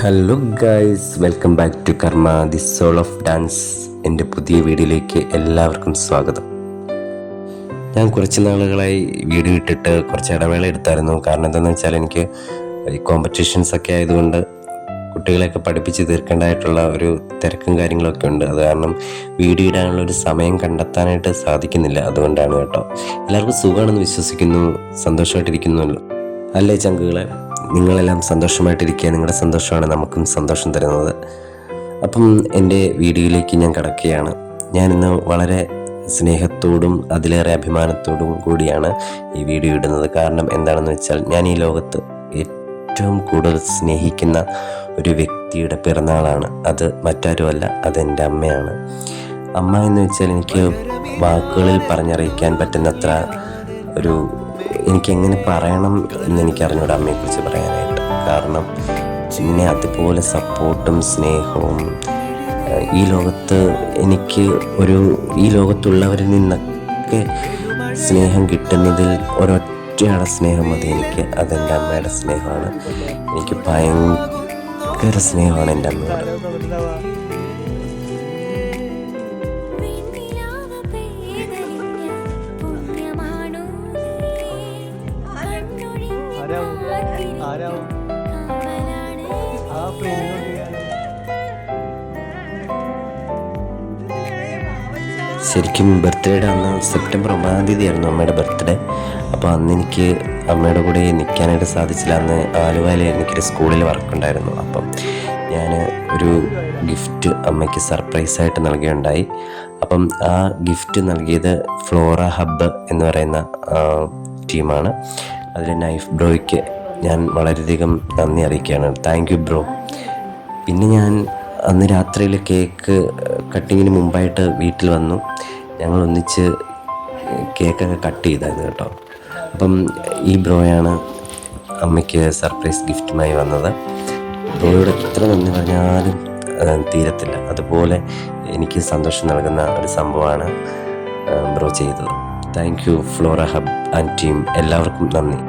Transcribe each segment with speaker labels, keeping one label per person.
Speaker 1: Hello guys, welcome back to Karma the soul of dance. എൻ്റെ പുതിയ വീഡിയോയിലേക്ക് എല്ലാവർക്കും സ്വാഗതം. ഞാൻ കുറച്ച് നാളുകളായി വീഡിയോ ഇട്ടിട്ട് കുറച്ച് ഇടവേള എടുത്തായിരുന്നു. കാരണം എന്താണെന്ന് വെച്ചാൽ എനിക്ക് ഈ കോമ്പറ്റീഷൻസ് ഒക്കെ ആയതുകൊണ്ട് കുട്ടികളെയൊക്കെ പഠിപ്പിച്ച് തീർക്കേണ്ടതായിട്ടുള്ള ഒരു തിരക്കും കാര്യങ്ങളൊക്കെ ഉണ്ട്. അത് കാരണം വീഡിയോ ഇടാനുള്ള ഒരു സമയം കണ്ടെത്താനായിട്ട് സാധിക്കുന്നില്ല. അതുകൊണ്ടാണ് കേട്ടോ. എല്ലാവർക്കും സുഖമാണെന്ന് വിശ്വസിക്കുന്നു, സന്തോഷമായിട്ടിരിക്കുന്നുവല്ലോ അല്ലേ ചങ്കുകളെ? നിങ്ങളെല്ലാം സന്തോഷമായിട്ടിരിക്കുക. നിങ്ങളുടെ സന്തോഷമാണ് നമുക്കും സന്തോഷം തരുന്നത്. അപ്പം എൻ്റെ വീഡിയോയിലേക്ക് ഞാൻ കടക്കുകയാണ്. ഞാനിന്ന് വളരെ സ്നേഹത്തോടും അതിലേറെ അഭിമാനത്തോടും കൂടിയാണ് ഈ വീഡിയോ ഇടുന്നത്. കാരണം എന്താണെന്ന് വെച്ചാൽ, ഞാൻ ഈ ലോകത്ത് ഏറ്റവും കൂടുതൽ സ്നേഹിക്കുന്ന ഒരു വ്യക്തിയുടെ പിറന്നാളാണ്. അത് മറ്റാരുമല്ല, അതെൻ്റെ അമ്മയാണ്. അമ്മ എന്ന് വെച്ചാൽ എനിക്ക് വാക്കുകളിൽ പറഞ്ഞറിയിക്കാൻ പറ്റുന്നത്ര ഒരു എനിക്കെങ്ങനെ പറയണം എന്നെനിക്കറിഞ്ഞൂടെ അമ്മയെക്കുറിച്ച് പറയാനായിട്ട്. കാരണം എന്നെ അതുപോലെ സപ്പോർട്ടും സ്നേഹവും ഈ ലോകത്ത് എനിക്ക് ഈ ലോകത്തുള്ളവരിൽ നിന്നൊക്കെ സ്നേഹം കിട്ടുന്നതിൽ ഒരൊറ്റയാളുടെ സ്നേഹം മതി എനിക്ക്. അതെൻ്റെ അമ്മയുടെ സ്നേഹമാണ്. എനിക്ക് ഭയങ്കര സ്നേഹമാണ് എൻ്റെ അമ്മയോട്. ശരിക്കും ബർത്ത്ഡേയുടെ അന്ന് സെപ്റ്റംബർ 9 തീയതിയായിരുന്നു അമ്മയുടെ ബർത്ത്ഡേ. അപ്പോൾ അന്ന് എനിക്ക് അമ്മയുടെ കൂടെ നിൽക്കാനായിട്ട് സാധിച്ചില്ല. അന്ന് ആലുവയിൽ എനിക്കൊരു സ്കൂളിൽ വർക്കുണ്ടായിരുന്നു. അപ്പം ഞാൻ ഒരു ഗിഫ്റ്റ് അമ്മയ്ക്ക് സർപ്രൈസായിട്ട് നൽകുകയുണ്ടായി. അപ്പം ആ ഗിഫ്റ്റ് നൽകിയത് ഫ്ലോറ ഹബ്ബ് എന്ന് പറയുന്ന ടീമാണ്. അതിൽ നൈഫ് ബ്രോയ്ക്ക് ഞാൻ വളരെയധികം നന്ദി അറിയിക്കുകയാണ്. Thank you bro. പിന്നെ ഞാൻ അന്ന് രാത്രിയിൽ കേക്ക് കട്ടിങ്ങിന് മുമ്പായിട്ട് വീട്ടിൽ വന്നു. ഞങ്ങൾ ഒന്നിച്ച് കേക്കൊക്കെ കട്ട് ചെയ്തായിരുന്നു കേട്ടോ. അപ്പം ഈ ബ്രോയാണ് അമ്മയ്ക്ക് സർപ്രൈസ് ഗിഫ്റ്റുമായി വന്നത്. ബ്രോയോട് എത്ര നന്ദി പറഞ്ഞാലും തീരത്തില്ല. അതുപോലെ എനിക്ക് സന്തോഷം നൽകുന്ന ഒരു സംഭവമാണ് ബ്രോ ചെയ്തത്. Thank you Flora hub and team. എല്ലാവർക്കും നന്ദി.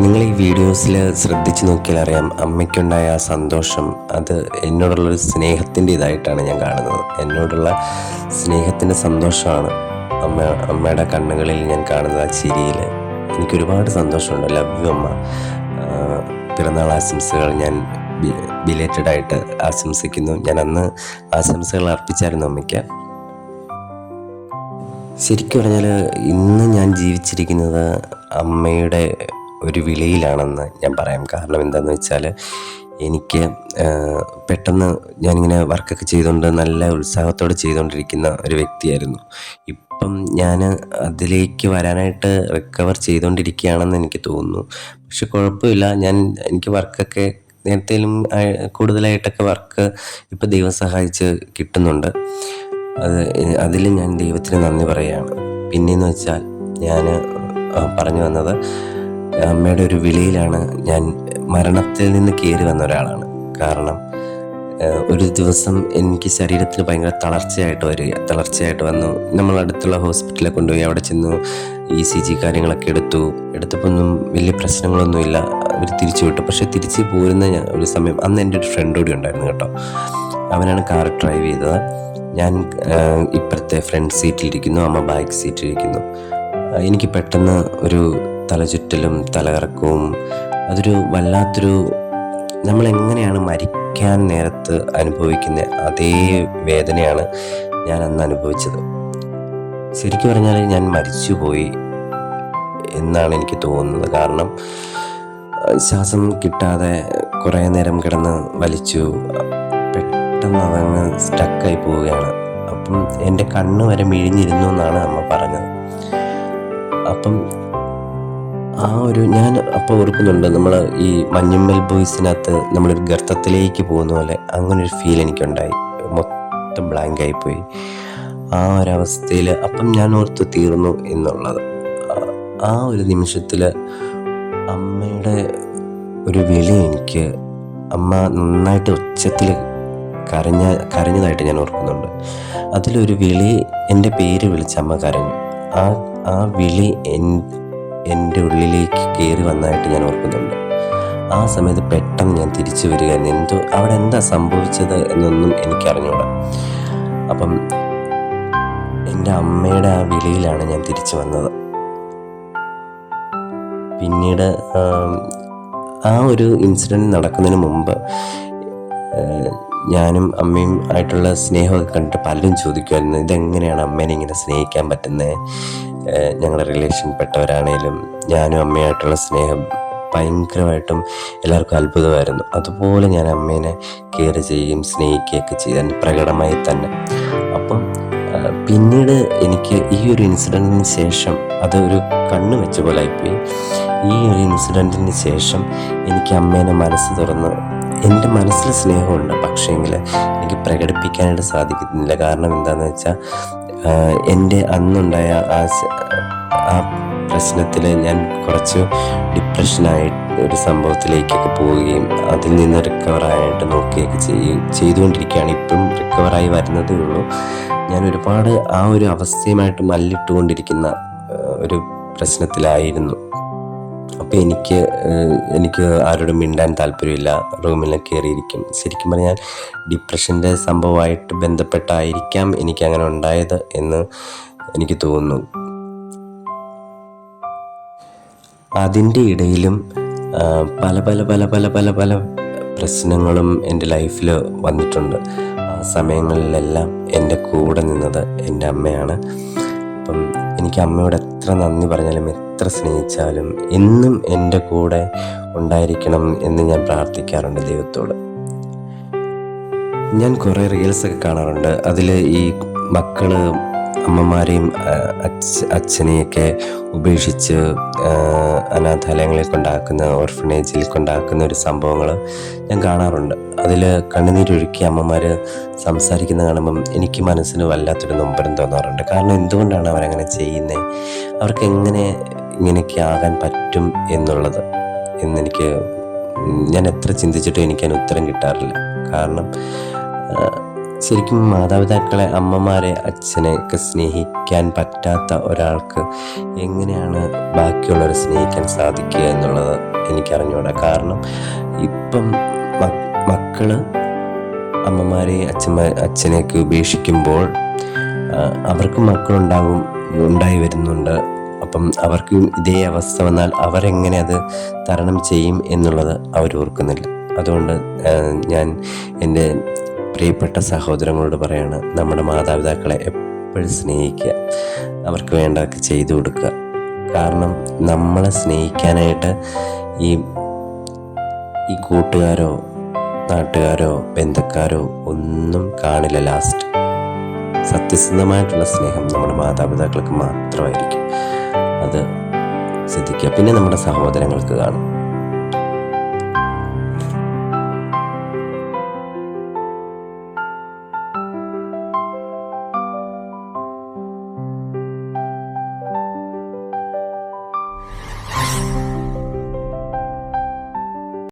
Speaker 1: നിങ്ങൾ ഈ വീഡിയോസിൽ ശ്രദ്ധിച്ച് നോക്കിയാൽ അറിയാം, അമ്മയ്ക്കുണ്ടായ ആ സന്തോഷം അത് എന്നോടുള്ളൊരു സ്നേഹത്തിൻ്റെ ഇതായിട്ടാണ് ഞാൻ കാണുന്നത്. എന്നോടുള്ള സ്നേഹത്തിൻ്റെ സന്തോഷമാണ് അമ്മയുടെ കണ്ണുകളിൽ ഞാൻ കാണുന്നത്. ആ ചിരിയിൽ എനിക്കൊരുപാട് സന്തോഷമുണ്ട്. ലവ് യു അമ്മ. പിറന്നാൾ ആശംസകൾ ഞാൻ ബിലേറ്റഡായിട്ട് ആശംസിക്കുന്നു. ഞാൻ അന്ന് ആശംസകൾ അർപ്പിച്ചായിരുന്നു അമ്മയ്ക്ക്. ശരിക്കും പറഞ്ഞാൽ ഇന്ന് ഞാൻ ജീവിച്ചിരിക്കുന്നത് അമ്മയുടെ ഒരു വിളിയിലാണെന്ന് ഞാൻ പറയാം. കാരണം എന്താണെന്ന് വെച്ചാൽ, എനിക്ക് പെട്ടെന്ന് ഞാനിങ്ങനെ വർക്കൊക്കെ ചെയ്തുകൊണ്ട് നല്ല ഉത്സാഹത്തോടെ ചെയ്തുകൊണ്ടിരിക്കുന്ന ഒരു വ്യക്തിയായിരുന്നു. ഇപ്പം ഞാൻ അതിലേക്ക് വരാനായിട്ട് റിക്കവർ ചെയ്തുകൊണ്ടിരിക്കുകയാണെന്ന് എനിക്ക് തോന്നുന്നു. പക്ഷെ കുഴപ്പമില്ല. എനിക്ക് വർക്കൊക്കെ നേരത്തേലും കൂടുതലായിട്ടൊക്കെ വർക്ക് ഇപ്പം ദൈവം സഹായിച്ച് കിട്ടുന്നുണ്ട്. അതിൽ ഞാൻ ദൈവത്തിന് നന്ദി പറയുകയാണ്. പിന്നെയെന്ന് വെച്ചാൽ, ഞാൻ പറഞ്ഞു വന്നത്, അമ്മയുടെ ഒരു വിളിയിലാണ് ഞാൻ മരണത്തിൽ നിന്ന് കയറി വന്ന ഒരാളാണ്. കാരണം ഒരു ദിവസം എനിക്ക് ശരീരത്തിൽ ഭയങ്കര തളർച്ചയായിട്ട് വന്നു. നമ്മളടുത്തുള്ള ഹോസ്പിറ്റലിൽ കൊണ്ടുപോയി. അവിടെ ചെന്ന് ECG കാര്യങ്ങളൊക്കെ എടുത്തപ്പോൾ ഒന്നും വലിയ പ്രശ്നങ്ങളൊന്നുമില്ല. അവർ തിരിച്ചു വിട്ടു. പക്ഷേ തിരിച്ച് പോരുന്ന ഒരു സമയം അന്ന് എൻ്റെ ഒരു ഫ്രണ്ട് കൂടി ഉണ്ടായിരുന്നു കേട്ടോ. അവനാണ് കാർ ഡ്രൈവ് ചെയ്തത്. ഞാൻ ഇപ്പുറത്തെ ഫ്രണ്ട് സീറ്റിലിരിക്കുന്നു, അമ്മ ബാക്ക് സീറ്റിലിരിക്കുന്നു. എനിക്ക് പെട്ടെന്ന് ഒരു തലചുറ്റലും തലകറക്കവും, അതൊരു വല്ലാത്തൊരു, നമ്മളെങ്ങനെയാണ് മരിക്കാൻ നേരത്ത് അനുഭവിക്കുന്ന അതേ വേദനയാണ് ഞാൻ അന്ന് അനുഭവിച്ചത്. ശരിക്കും പറഞ്ഞാൽ ഞാൻ മരിച്ചുപോയി എന്നാണ് എനിക്ക് തോന്നുന്നത്. കാരണം ശ്വാസം കിട്ടാതെ കുറേ നേരം കിടന്ന് വലിച്ചു. പെട്ടെന്ന് അതങ്ങ് സ്റ്റക്കായി പോവുകയാണ്. അപ്പം എൻ്റെ കണ്ണ് വരെ മിഴിഞ്ഞിരുന്നു എന്നാണ് അമ്മ പറഞ്ഞത്. അപ്പം ഞാൻ അപ്പോൾ ഓർക്കുന്നുണ്ട്, നമ്മൾ ഈ മഞ്ഞുമ്മൽ ബോയ്സിനകത്ത് നമ്മളൊരു ഗർത്തത്തിലേക്ക് പോകുന്ന പോലെ അങ്ങനൊരു ഫീൽ എനിക്കുണ്ടായി. മൊത്തം ബ്ലാങ്കായിപ്പോയി ആ ഒരവസ്ഥയിൽ. അപ്പം ഞാൻ ഓർത്ത് തീർന്നു എന്നുള്ളത്. ആ ഒരു നിമിഷത്തിൽ അമ്മയുടെ ഒരു വിളി എനിക്ക്, അമ്മ നന്നായിട്ട് ഉച്ചത്തിൽ കരഞ്ഞതായിട്ട് ഞാൻ ഓർക്കുന്നുണ്ട്. അതിലൊരു വിളി, എൻ്റെ പേര് വിളിച്ച് അമ്മ കരഞ്ഞു. ആ വിളി എൻ്റെ ഉള്ളിലേക്ക് കയറി വന്നതായിട്ട് ഞാൻ ഓർക്കുന്നുണ്ട്. ആ ആ സമയത്ത് പെട്ടെന്ന് ഞാൻ തിരിച്ചു വരികയായിരുന്നു. അവിടെ എന്താ സംഭവിച്ചത് എന്നൊന്നും എനിക്കറിഞ്ഞൂടാ. അപ്പം എൻ്റെ അമ്മയുടെ ആ വിളിയിലാണ് ഞാൻ തിരിച്ചു വന്നത്. പിന്നീട് ആ ഒരു ഇൻസിഡൻറ്റ് നടക്കുന്നതിന് മുമ്പ് ഞാനും അമ്മയും ആയിട്ടുള്ള സ്നേഹമൊക്കെ കണ്ടിട്ട് പലരും ചോദിക്കുമായിരുന്നു, ഇതെങ്ങനെയാണ് അമ്മേനെ ഇങ്ങനെ സ്നേഹിക്കാൻ പറ്റുന്നത്? ഞങ്ങളുടെ റിലേഷൻ പെട്ടവരാണേലും ഞാനും അമ്മയായിട്ടുള്ള സ്നേഹം ഭയങ്കരമായിട്ടും എല്ലാവർക്കും അത്ഭുതമായിരുന്നു. അതുപോലെ ഞാൻ അമ്മേനെ കെയർ ചെയ്യുകയും സ്നേഹിക്കുകയൊക്കെ ചെയ്താൽ പ്രകടമായി തന്നെ. അപ്പം പിന്നീട് എനിക്ക് ഈ ഒരു ഇൻസിഡൻറ്റിന് ശേഷം അതൊരു കണ്ണ് വെച്ച പോലെ ആയിപ്പോയി. ഈ ഒരു ഇൻസിഡൻറ്റിന് ശേഷം എനിക്ക് അമ്മേനെ മനസ്സ് തുറന്ന്, എൻ്റെ മനസ്സിൽ സ്നേഹമുണ്ട്, പക്ഷേങ്കിൽ എനിക്ക് പ്രകടിപ്പിക്കാനായിട്ട് സാധിക്കുന്നില്ല. കാരണം എന്താണെന്ന് വെച്ചാൽ എൻ്റെ അന്നുണ്ടായ ആ പ്രശ്നത്തിൽ ഞാൻ കുറച്ച് ഡിപ്രഷനായി ഒരു സംഭവത്തിലേക്കൊക്കെ പോവുകയും അതിൽ നിന്ന് റിക്കവറായിട്ട് നോക്കുകയൊക്കെ ചെയ്തുകൊണ്ടിരിക്കുകയാണ്. ഇപ്പം റിക്കവറായി വരുന്നതേ ഉള്ളൂ. ഞാൻ ഒരുപാട് ആ ഒരു അവസ്ഥയുമായിട്ട് മല്ലിട്ടുകൊണ്ടിരിക്കുന്ന ഒരു പ്രശ്നത്തിലായിരുന്നു. അപ്പോൾ എനിക്ക് ആരോടും മിണ്ടാൻ താല്പര്യമില്ല, റൂമിൽ കയറിയിരിക്കും. ശരിക്കും പറഞ്ഞാൽ ഡിപ്രഷൻ്റെ സംഭവമായിട്ട് ബന്ധപ്പെട്ടായിരിക്കാം എനിക്കങ്ങനെ ഉണ്ടായത് എന്ന് എനിക്ക് തോന്നുന്നു. അതിൻ്റെ ഇടയിലും പല പല പല പല പല പല പ്രശ്നങ്ങളും എൻ്റെ ലൈഫിൽ വന്നിട്ടുണ്ട്. ആ സമയങ്ങളിലെല്ലാം എൻ്റെ കൂടെ നിന്നത് എൻ്റെ അമ്മയാണ്. അപ്പം എനിക്ക് അമ്മയോട് എത്ര നന്ദി പറഞ്ഞാലും എത്ര സ്നേഹിച്ചാലും എന്നും എൻ്റെ കൂടെ ഉണ്ടായിരിക്കണം എന്ന് ഞാൻ പ്രാർത്ഥിക്കാറുണ്ട് ദൈവത്തോട്. ഞാൻ കുറേ റീൽസൊക്കെ കാണാറുണ്ട്. അതിൽ ഈ മക്കൾ അമ്മമാരെയും അച്ഛനെയൊക്കെ ഉപേക്ഷിച്ച് അനാഥാലയങ്ങളിൽ കൊണ്ടാക്കുന്ന, ഓർഫനേജിൽ കൊണ്ടാക്കുന്ന ഒരു സംഭവങ്ങൾ ഞാൻ കാണാറുണ്ട്. അതിൽ കണ്ണുനീരൊഴുക്കി അമ്മമാർ സംസാരിക്കുന്ന കാണുമ്പം എനിക്ക് മനസ്സിന് വല്ലാത്തൊരു നൊമ്പരം തോന്നാറുണ്ട്. കാരണം എന്തുകൊണ്ടാണ് അവരങ്ങനെ ചെയ്യുന്നത്? അവർക്ക് എങ്ങനെ ഇങ്ങനെയൊക്കെ ആകാൻ പറ്റും എന്നുള്ളത് ഞാൻ എത്ര ചിന്തിച്ചിട്ടും എനിക്കതിന് ഉത്തരം കിട്ടാറില്ല. കാരണം ശരിക്കും മാതാപിതാക്കളെ, അമ്മമാരെ, അച്ഛനെയൊക്കെ സ്നേഹിക്കാൻ പറ്റാത്ത ഒരാൾക്ക് എങ്ങനെയാണ് ബാക്കിയുള്ളവരെ സ്നേഹിക്കാൻ സാധിക്കുക എന്നുള്ളത് എനിക്കറിഞ്ഞൂടാ. കാരണം ഇപ്പം മക്കൾ അമ്മമാരെ, അച്ഛനെയൊക്കെ ഉപേക്ഷിക്കുമ്പോൾ അവർക്കും ഉണ്ടായി വരുന്നുണ്ട്. അപ്പം അവർക്ക് ഇതേ അവസ്ഥ വന്നാൽ അവരെങ്ങനെ അത് തരണം ചെയ്യും എന്നുള്ളത് അവർ ഓർക്കുന്നില്ല. അതുകൊണ്ട് ഞാൻ എൻ്റെ പ്രിയപ്പെട്ട സഹോദരങ്ങളോട് പറയാണ്, നമ്മുടെ മാതാപിതാക്കളെ എപ്പോഴും സ്നേഹിക്കുക, അവർക്ക് വേണ്ടതൊക്കെ ചെയ്തു കൊടുക്കുക. കാരണം നമ്മളെ സ്നേഹിക്കാനായിട്ട് ഈ കൂട്ടുകാരോ നാട്ടുകാരോ ബന്ധുക്കാരോ ഒന്നും കാണില്ല. ലാസ്റ്റ് സത്യസന്ധമായിട്ടുള്ള സ്നേഹം നമ്മുടെ മാതാപിതാക്കൾക്ക് മാത്രമായിരിക്കും. അത് ശ്രദ്ധിക്കുക. പിന്നെ നമ്മുടെ സഹോദരങ്ങൾക്ക് കാണും.